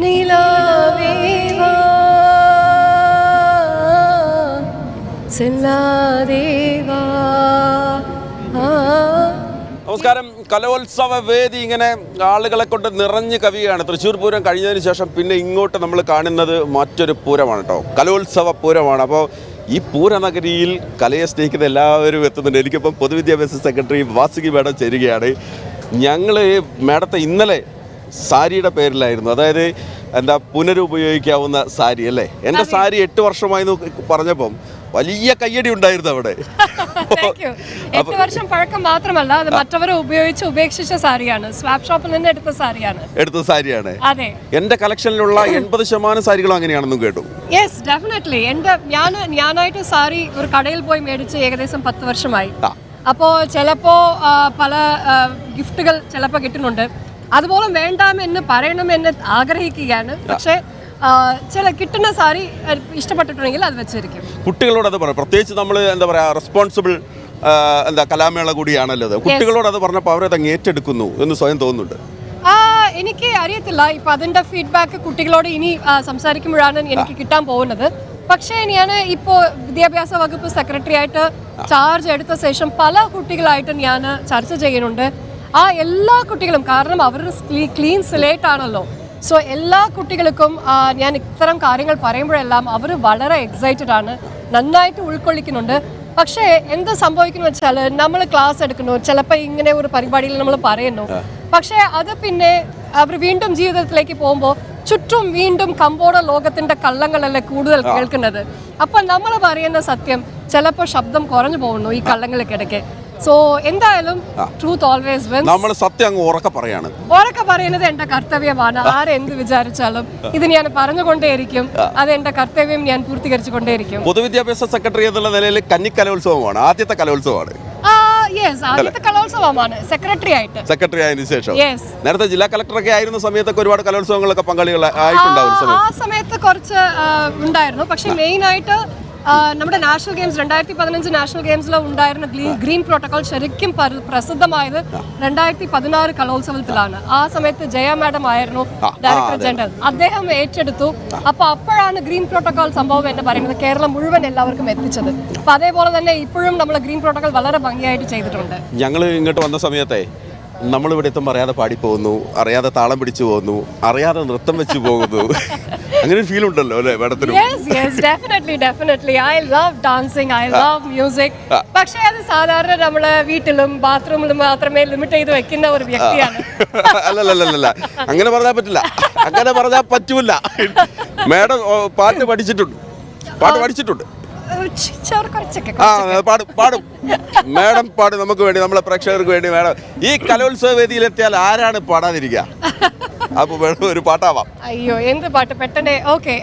നിലാവേവാ സെല്ലാദേവാ. നമസ്കാരം. കലോത്സവ വേദി ഇങ്ങനെ ആളുകളെ കൊണ്ട് നിറഞ്ഞു കവിയാണ്. തൃശ്ശൂർ പൂരം കഴിഞ്ഞതിന് ശേഷം പിന്നെ ഇങ്ങോട്ട് നമ്മൾ കാണുന്നത് മറ്റൊരു പൂരമാണ് കേട്ടോ, കലോത്സവ പൂരമാണ്. അപ്പോൾ ഈ പൂരനഗരിയിൽ കലയെ സ്നേഹിക്കുന്ന എല്ലാവരും എത്തുന്നുണ്ട്. എനിക്കിപ്പം പൊതുവിദ്യാഭ്യാസ സെക്രട്ടറി വാസുകി മാഡം ചേരുകയാണ്. ഞങ്ങൾ മാഡത്തെ ഇന്നലെ സാരിയുടെ പേരിലായിരുന്നു, അതായത് എന്താ പുനരുപയോഗിക്കാവുന്ന സാരി അല്ലേ. എൻ്റെ സാരി 8 വർഷമായി പറഞ്ഞപ്പം വലിയ കയ്യടി ഉണ്ടായിരുന്നു അവിടെ. 8 വർഷം പഴക്കം മാത്രമല്ല, അത് മറ്റവരെ ഉപേക്ഷിച്ച സാരിയാണ്. സ്വാപ്പ് ഷോപ്പിൽ നിന്ന് എടുത്ത സാരിയാണ്. അതെ, എന്റെ കളക്ഷനിലുള്ള 80% സാരികളും അങ്ങനെയാണെന്നും കേട്ടു. Yes, definitely. ഞാനായിട്ട് സാരി ഒരു കടയിൽ പോയി മേടിച്ച് ഏകദേശം 10 വർഷമായി. അപ്പോൾ ചിലപ്പോ പല ഗിഫ്റ്റുകൾ ചിലപ്പോൾ കിട്ടുന്നുണ്ട്. അതുപോലെ വേണ്ടാമെന്ന് പറയണമെന്ന് ആഗ്രഹിക്കുകയാണ്. പക്ഷേ ചില കിട്ടുന്ന സാരി ഇഷ്ടപ്പെട്ടിട്ടുണ്ടെങ്കിൽ അത് വെച്ചിരിക്കും. കുട്ടികളോട് അത് പറയാം, പ്രത്യേകിച്ച് നമ്മൾ എന്താ പറയാ റെസ്പോൺസിബിൾ കലാമേള കൂടിയാണല്ലോ. കുട്ടികളോട് അത് പറഞ്ഞപ്പോൾ അവരത് അങ്ങ് ഏറ്റെടുക്കുന്നു എന്ന് സ്വയം തോന്നുന്നുണ്ട്. എനിക്ക് അറിയത്തില്ല, ഇപ്പൊ അതിന്റെ ഫീഡ്ബാക്ക് കുട്ടികളോട് ഇനി സംസാരിക്കുമ്പോഴാണ് എനിക്ക് കിട്ടാൻ പോകുന്നത്. പക്ഷേ ഞാൻ ഇപ്പോൾ വിദ്യാഭ്യാസ വകുപ്പ് സെക്രട്ടറി ആയിട്ട് ചാർജ് എടുത്ത ശേഷം പല കുട്ടികളായിട്ട് ഞാൻ ചർച്ച ചെയ്യുന്നുണ്ട്. എല്ലാ കുട്ടികളും, കാരണം അവർ ക്ലീൻ സ്ലേറ്റ് ആണല്ലോ, സോ എല്ലാ കുട്ടികൾക്കും ഞാൻ ഇത്തരം കാര്യങ്ങൾ പറയുമ്പോഴെല്ലാം അവർ വളരെ എക്സൈറ്റഡ് ആണ്, നന്നായിട്ട് ഉൾക്കൊള്ളിക്കുന്നുണ്ട്. പക്ഷേ എന്ത് സംഭവിക്കുന്നു വെച്ചാൽ, നമ്മൾ ക്ലാസ് എടുക്കുന്നു, ചിലപ്പോൾ ഇങ്ങനെ ഒരു പരിപാടിയിൽ നമ്മൾ പറയുന്നു, പക്ഷേ അത് പിന്നെ അവർ വീണ്ടും ജീവിതത്തിലേക്ക് പോകുമ്പോൾ ചുറ്റും വീണ്ടും കമ്പോള ലോകത്തിന്റെ കള്ളങ്ങളല്ലേ കൂടുതൽ കേൾക്കുന്നത്. അപ്പൊ നമ്മൾ പറയുന്ന സത്യം ചിലപ്പോൾ ശബ്ദം കുറഞ്ഞു പോകുന്നു ഈ കള്ളങ്ങൾക്കിടയ്ക്ക്. സോ എന്തായാലും ട്രൂത്ത് ഓൾവേസ് വിൻസ്. നമ്മൾ സത്യം അങ്ങ് ഉറക്കെ പറയുന്നത് എന്റെ കർത്തവ്യമാണ്. ആരെന്ത് വിചാരിച്ചാലും ഇത് ഞാൻ പറഞ്ഞുകൊണ്ടേയിരിക്കും. അത് എന്റെ കർത്തവ്യം ഞാൻ പൂർത്തീകരിച്ചുകൊണ്ടേയിരിക്കും. പൊതുവിദ്യാഭ്യാസ സെക്രട്ടറി എന്നുള്ള നിലയിൽ കന്നി കലോത്സവമാണ് ആദ്യത്തെ കലോത്സവമാണ്. ആദ്യത്തെ കലോത്സവമാണ് സെക്രട്ടറി ആയതിനു ശേഷം. നേരത്തെ ജില്ലാ കളക്ടറൊക്കെ ആയിരുന്ന സമയത്തൊക്കെ ഒരുപാട് കലോത്സവങ്ങളൊക്കെ പങ്കാളികളായിട്ടുണ്ടാവും. ആ സമയത്ത് കുറച്ച് ഉണ്ടായിരുന്നു. പക്ഷെ മെയിൻ ആയിട്ട് നമ്മുടെ നാഷണൽ ഗെയിംസ് 2015 നാഷണൽ ഗെയിംസിൽ ഉണ്ടായിരുന്ന ഗ്രീൻ പ്രോട്ടോകോൾ ശരിക്കും പ്രസിദ്ധമായത് 2016 കലോത്സവത്തിലാണ്. ആ സമയത്ത് ജയ മാഡം ആയിരുന്നു ഡയറക്ടർ ജനറൽ. അദ്ദേഹം ഏറ്റെടുത്തു. അപ്പോഴാണ് ഗ്രീൻ പ്രോട്ടോകോൾ സംഭവം എന്ന് പറയുന്നത് കേരളം മുഴുവൻ എല്ലാവർക്കും എത്തിച്ചത്. അപ്പൊ അതേപോലെ തന്നെ ഇപ്പോഴും നമ്മൾ ഗ്രീൻ പ്രോട്ടോകോൾ വളരെ ഭംഗിയായിട്ട് ചെയ്തിട്ടുണ്ട്. ഞങ്ങൾ ഇങ്ങോട്ട് വന്ന സമയത്തെ നമ്മളിവിടെ എത്തുമ്പോൾ അറിയാതെ പാടിപ്പോകുന്നു, അറിയാതെ താളം പിടിച്ചു പോകുന്നു, അറിയാതെ നൃത്തം വെച്ച് പോകുന്നു. അങ്ങനെ ഒരു ഫീൽ ഉണ്ടല്ലോ അല്ലേ മാഡത്തിന്? Definitely I love dancing, I love music. പക്ഷേ അത് സാധാരണ നമ്മള് വീട്ടിലും ബാത്റൂമിലും മാത്രമേ ലിമിറ്റ് ചെയ്ത് വെക്കുന്ന ഒരു വ്യക്തിയാണ്. അല്ലല്ല, അങ്ങനെ പറഞ്ഞാൽ പറ്റില്ല, അങ്ങനെ പറഞ്ഞാൽ പറ്റൂല. മാഡം പാട്ട് പഠിച്ചിട്ടുണ്ട്. പാടും മാഡം, പാടും. നമുക്ക് വേണ്ടി, നമ്മളെ പ്രേക്ഷകർക്ക് വേണ്ടി. മാഡം ഈ കലോത്സവ വേദിയിലെത്തിയാൽ ആരാണ് പാടാതിരിക്കുക? അപ്പൊ വേണം ഒരു പാട്ടാവാം. അയ്യോ, എന്ത് പാട്ട് പെട്ടെന്ന്. ഓക്കെ,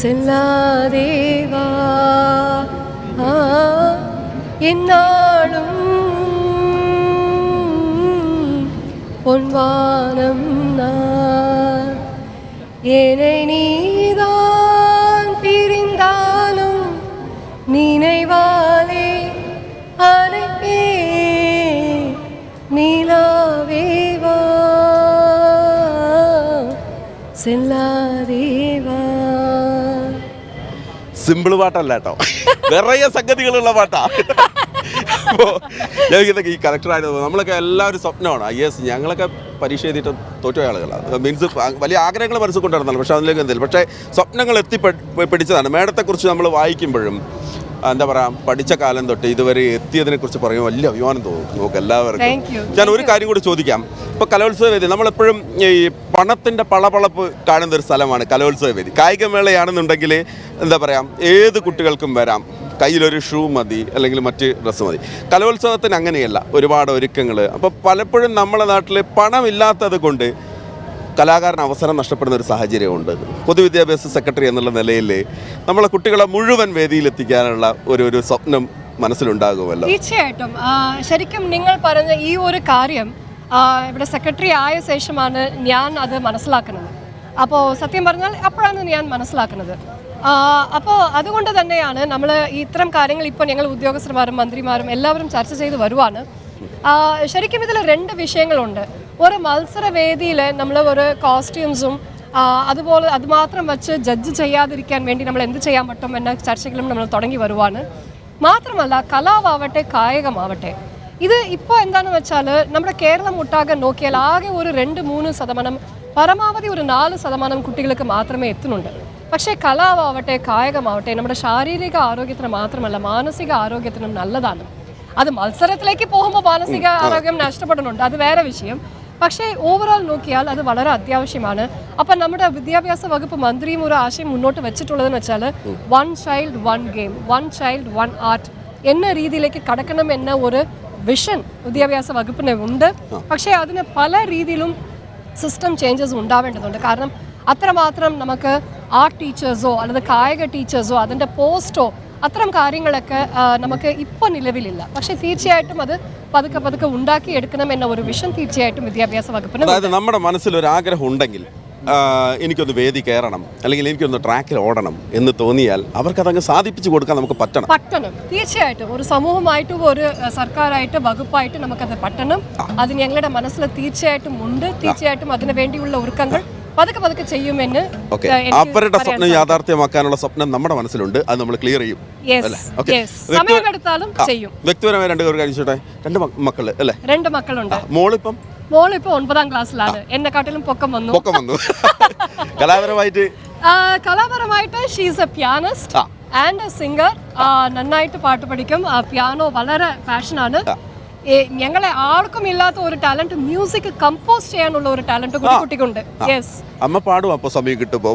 സെല്ലാദേവാ എന്നാളും பொன்வானம் நான் என்னை நீதான் பிரிந்தாலும் நினைவாலே அனைப்பே நீலாவேவா செல்லாதேவா. സിമ്പിൾ പാട്ടല്ല കേട്ടോ, നിറയെ സംഗതികളുള്ള പാട്ടാ. അപ്പോൾ ഞങ്ങൾക്ക് ഈ കളക്ടറായിരുന്നു നമ്മളൊക്കെ എല്ലാവരും സ്വപ്നമാണ്. IAS ഞങ്ങളൊക്കെ പരീക്ഷ എഴുതിയിട്ട് തോറ്റ ആളുകളാണ്. മീൻസ് വലിയ ആഗ്രഹങ്ങൾ മനസ്സിൽ കൊണ്ടുവരുന്നല്ലോ, പക്ഷേ അതിലേക്ക് എന്തെങ്കിലും പക്ഷേ സ്വപ്നങ്ങൾ പിടിച്ചതാണ്. മേഡത്തെക്കുറിച്ച് നമ്മൾ വായിക്കുമ്പോഴും എന്താ പറയുക, പഠിച്ച കാലം തൊട്ട് ഇതുവരെ എത്തിയതിനെക്കുറിച്ച് പറയുമ്പോൾ വലിയ അഭിമാനം തോന്നും നമുക്ക് എല്ലാവർക്കും. ഞാൻ ഒരു കാര്യം കൂടി ചോദിക്കാം. ഇപ്പോൾ കലോത്സവ വേദി നമ്മളെപ്പോഴും ഈ പണത്തിൻ്റെ പളപളപ്പ് കാണുന്ന ഒരു സ്ഥലമാണ് കലോത്സവ വേദി. കായികമേളയാണെന്നുണ്ടെങ്കിൽ എന്താ പറയുക, ഏത് കുട്ടികൾക്കും വരാം, കയ്യിലൊരു ഷൂ മതി, അല്ലെങ്കിൽ മറ്റ് ഡ്രസ്സ് മതി. കലോത്സവത്തിന് അങ്ങനെയല്ല, ഒരുപാട് ഒരുക്കങ്ങൾ. അപ്പോൾ പലപ്പോഴും നമ്മുടെ നാട്ടിൽ പണമില്ലാത്തത് കൊണ്ട് കലാകാരന് അവസരം നഷ്ടപ്പെടുന്ന ഒരു സാഹചര്യമുണ്ട്. പൊതുവിദ്യാഭ്യാസ സെക്രട്ടറി എന്നുള്ള നിലയിൽ നമ്മളെ കുട്ടികളെ മുഴുവൻ വേദിയിലെത്തിക്കാനുള്ള ഒരു സ്വപ്നം മനസ്സിലുണ്ടാകുമല്ലോ? തീർച്ചയായിട്ടും. ശരിക്കും നിങ്ങൾ പറഞ്ഞ ഈ ഒരു കാര്യം ഇവിടെ സെക്രട്ടറി ആയ ശേഷമാണ് ഞാൻ അത് മനസ്സിലാക്കുന്നത്. അപ്പോൾ സത്യം പറഞ്ഞാൽ അപ്പോഴാണ് ഞാൻ മനസ്സിലാക്കുന്നത്. അപ്പോൾ അതുകൊണ്ട് തന്നെയാണ് നമ്മൾ ഇത്തരം കാര്യങ്ങൾ ഇപ്പോൾ ഞങ്ങൾ ഉദ്യോഗസ്ഥന്മാരും മന്ത്രിമാരും എല്ലാവരും ചർച്ച ചെയ്ത് വരുവാണ്. ശരിക്കും ഇതിൽ 2 വിഷയങ്ങളുണ്ട്. ഒരു മത്സരവേദിയിൽ നമ്മൾ ഒരു കോസ്റ്റ്യൂംസും അതുപോലെ അത് മാത്രം വെച്ച് ജഡ്ജ് ചെയ്യാതിരിക്കാൻ വേണ്ടി നമ്മൾ എന്ത് ചെയ്യാൻ പറ്റും എന്ന ചർച്ചകളും നമ്മൾ തുടങ്ങി വരുവാണ്. മാത്രമല്ല കലാവാവട്ടെ കായികമാവട്ടെ, ഇത് ഇപ്പോൾ എന്താണെന്ന് വെച്ചാൽ നമ്മുടെ കേരളം ഒട്ടാകെ നോക്കിയാൽ ആകെ ഒരു 2-3%, പരമാവധി ഒരു 4% കുട്ടികൾക്ക് മാത്രമേ എത്തുന്നുണ്ട്. പക്ഷേ കലാവാവട്ടെ കായികമാവട്ടെ നമ്മുടെ ശാരീരിക ആരോഗ്യത്തിന് മാത്രമല്ല മാനസിക ആരോഗ്യത്തിനും നല്ലതാണ്. അത് മത്സരത്തിലേക്ക് പോകുമ്പോൾ മാനസിക ആരോഗ്യം നഷ്ടപ്പെടുന്നുണ്ട്, അത് വേറെ വിഷയം. പക്ഷേ ഓവറോൾ നോക്കിയാൽ അത് വളരെ അത്യാവശ്യമാണ്. അപ്പം നമ്മുടെ വിദ്യാഭ്യാസ വകുപ്പ് മന്ത്രിയും ഒരു ആശയം മുന്നോട്ട് വെച്ചിട്ടുള്ളതെന്ന് വെച്ചാൽ 1 child 1 game, 1 child 1 art എന്ന രീതിയിലേക്ക് കടക്കണം എന്ന ഒരു വിഷൻ വിദ്യാഭ്യാസ വകുപ്പിന് ഉണ്ട്. പക്ഷേ അതിന് പല രീതിയിലും സിസ്റ്റം ചേഞ്ചസ് ഉണ്ടാവേണ്ടതുണ്ട്. കാരണം അത്രമാത്രം നമുക്ക് ആർട്ട് ടീച്ചേഴ്സോ അല്ലെങ്കിൽ കായിക ടീച്ചേഴ്സോ അതിൻ്റെ പോസ്റ്റോ അത്തരം കാര്യങ്ങളൊക്കെ നമുക്ക് ഇപ്പോൾ നിലവിലില്ല. പക്ഷേ തീർച്ചയായിട്ടും അത് പതുക്കെ ഉണ്ടാക്കിയെടുക്കണം എന്ന ഒരു വിഷൻ തീർച്ചയായിട്ടും വിദ്യാഭ്യാസ വകുപ്പിന്. അതായത് നമ്മുടെ മനസ്സിലൊരു ആഗ്രഹം ഉണ്ടെങ്കിൽ എനിക്കൊന്ന് വേദി കയറണം അല്ലെങ്കിൽ എനിക്കൊന്ന് ട്രാക്കിൽ ഓടണം എന്ന് തോന്നിയാൽ അവർക്കതങ്ങ് സാധിപ്പിച്ചു കൊടുക്കാൻ നമുക്ക് പറ്റണം. തീർച്ചയായിട്ടും ഒരു സമൂഹമായിട്ടും ഒരു സർക്കാരായിട്ട് വകുപ്പായിട്ട് നമുക്കത് പറ്റണം. അത് ഞങ്ങളുടെ മനസ്സിൽ തീർച്ചയായിട്ടും ഉണ്ട്. തീർച്ചയായിട്ടും അതിനു വേണ്ടിയുള്ള ഒരുക്കങ്ങൾ പതുക്കെ ചെയ്യുമെന്ന്. അവരുടെ സ്വപ്നം യാഥാർത്ഥ്യമാക്കാനുള്ള സ്വപ്നം നമ്മുടെ മനസ്സിലുണ്ട്. അത് നമ്മൾ ക്ലിയർ ചെയ്യും. സമയമെടുത്താലും ചെയ്യും. വ്യക്തിപരമായ 2 കാര്യം ചോട്ടെ. 2 മക്കള് അല്ലേ? 2 മക്കളുണ്ട്. മോളിപ്പം 9ാം ക്ലാസ്സിലാണ്. എന്നെക്കാട്ടിലും പൊക്കം വന്നു. കലാപരമായിട്ട് she's a pianist and a singer. നന്നായിട്ട് പാട്ട് പഠിക്കും. പിയാനോ വളരെ പാഷനാണ്. ഞങ്ങളെ ആർക്കും ഇല്ലാത്ത ഒരു ടാലന്റ്, മ്യൂസിക് കമ്പോസ് ചെയ്യാനുള്ള ഒരു ടാലന്റ് കുട്ടിക്കുണ്ട്. അമ്മ പാടും. അപ്പൊ സമയം കിട്ടുമ്പോ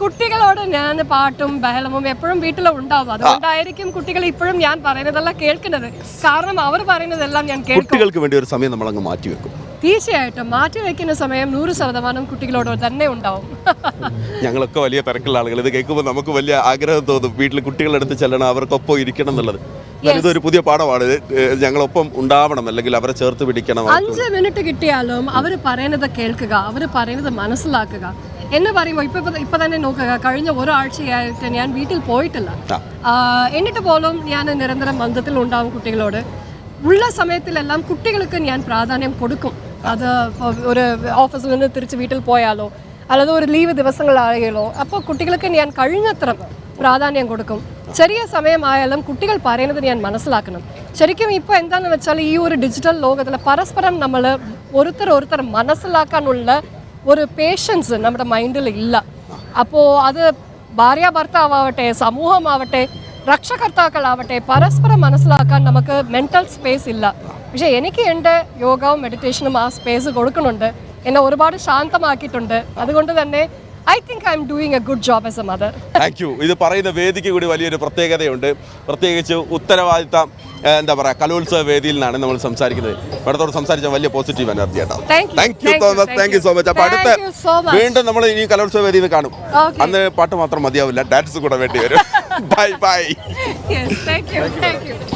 കുട്ടികളോട് ഞാൻ പാട്ടും ബഹളവും എപ്പോഴും വീട്ടിൽ ഉണ്ടാവും. അതുകൊണ്ടായിരിക്കും കുട്ടികൾ ഇപ്പോഴും ഞാൻ പറയുന്നതെല്ലാം കേൾക്കുന്നത്. കാരണം അവർ പറയുന്നതെല്ലാം ഞാൻ കേൾക്കും. കുട്ടികൾക്ക് വേണ്ടി ഒരു സമയം നമ്മൾ അങ്ങ് മാറ്റിവെക്കും. തീർച്ചയായിട്ടും മാറ്റിവെക്കുന്ന സമയം 100% കുട്ടികളോട് തന്നെ ഉണ്ടാവും. ഞങ്ങളൊക്കെ വലിയ തിരക്കുള്ള ആളുകൾ. ഇത് കേൾക്കുമ്പോൾ നമുക്ക് വലിയ ആഗ്രഹം തോന്നും വീട്ടിൽ കുട്ടികളെടുത്ത് ചെല്ലണം, അവർക്കൊപ്പം ഇരിക്കണം എന്നുള്ളത്. ഇതൊരു പുതിയ പാഠമാണ്. ഞങ്ങളൊപ്പം ഉണ്ടാവണം, അല്ലെങ്കിൽ അവരെ ചേർത്ത് പിടിക്കണം. 5 മിനിറ്റ് കിട്ടിയാലും അവർ പറയുന്നത് കേൾക്കുക, അവർ പറയുന്നത് മനസ്സിലാക്കുക എന്ന് പറയുമ്പോൾ ഇപ്പൊ തന്നെ നോക്കുക. കഴിഞ്ഞ ഒരാഴ്ചയായിട്ട് ഞാൻ വീട്ടിൽ പോയിട്ടില്ല. എന്നിട്ട് പോലും ഞാൻ നിരന്തരം ബന്ധത്തിൽ ഉണ്ടാവും കുട്ടികളോട്. ഉള്ള സമയത്തിലെല്ലാം കുട്ടികൾക്ക് ഞാൻ പ്രാധാന്യം കൊടുക്കും. അത് ഒരു ഓഫീസിൽ നിന്ന് തിരിച്ച് വീട്ടിൽ പോയാലോ അല്ലാതെ ഒരു ലീവ് ദിവസങ്ങളായാലോ അപ്പോൾ കുട്ടികൾക്ക് ഞാൻ കഴിഞ്ഞത്ര പ്രാധാന്യം കൊടുക്കും. ചെറിയ സമയമായാലും കുട്ടികൾ പറയുന്നത് ഞാൻ മനസ്സിലാക്കണം. ശരിക്കും ഇപ്പോൾ എന്താണെന്ന് വെച്ചാൽ ഈ ഒരു ഡിജിറ്റൽ ലോകത്തിൽ പരസ്പരം നമ്മൾ ഒരുത്തർ മനസ്സിലാക്കാനുള്ള ഒരു പേഷ്യൻസ് നമ്മുടെ മൈൻഡിൽ ഇല്ല. അപ്പോൾ അത് ഭാര്യ ഭർത്താവട്ടെ, സമൂഹമാവട്ടെ, രക്ഷകർത്താക്കളാവട്ടെ, പരസ്പരം മനസ്സിലാക്കാൻ നമുക്ക് മെൻ്റൽ സ്പേസ് ഇല്ല. പക്ഷേ എനിക്ക് എൻ്റെ യോഗവും മെഡിറ്റേഷനും ആ സ്പേസ് കൊടുക്കുന്നുണ്ട്. എന്നെ ഒരുപാട് ശാന്തമാക്കിയിട്ടുണ്ട്. അതുകൊണ്ട് തന്നെ I think I'm doing a good job as a mother. Thank you. ഇത് പറയുന്ന വേദിക്ക് കൂടി വലിയൊരു പ്രത്യേകതയുണ്ട്. പ്രത്യേകിച്ച് ഉത്തരവാദിത്തം എന്താ പറയുക കലോത്സവ വേദിയിൽ നിന്നാണ് നമ്മൾ സംസാരിക്കുന്നത്. ഇവിടത്തോട് സംസാരിച്ച വലിയ പോസിറ്റീവ് എനർജി കേട്ടോ. Thank you Thomas. Thank you so much. അപ്പോൾ അടുത്ത വീണ്ടും നമ്മൾ ഈ കലോത്സവ വേദിയിൽ കാണും. അന്ന് പാട്ട് മാത്രം മതിയാവില്ല, ഡാൻസ് കൂടെ വേണ്ടി വരും. Bye bye. Yes, thank you.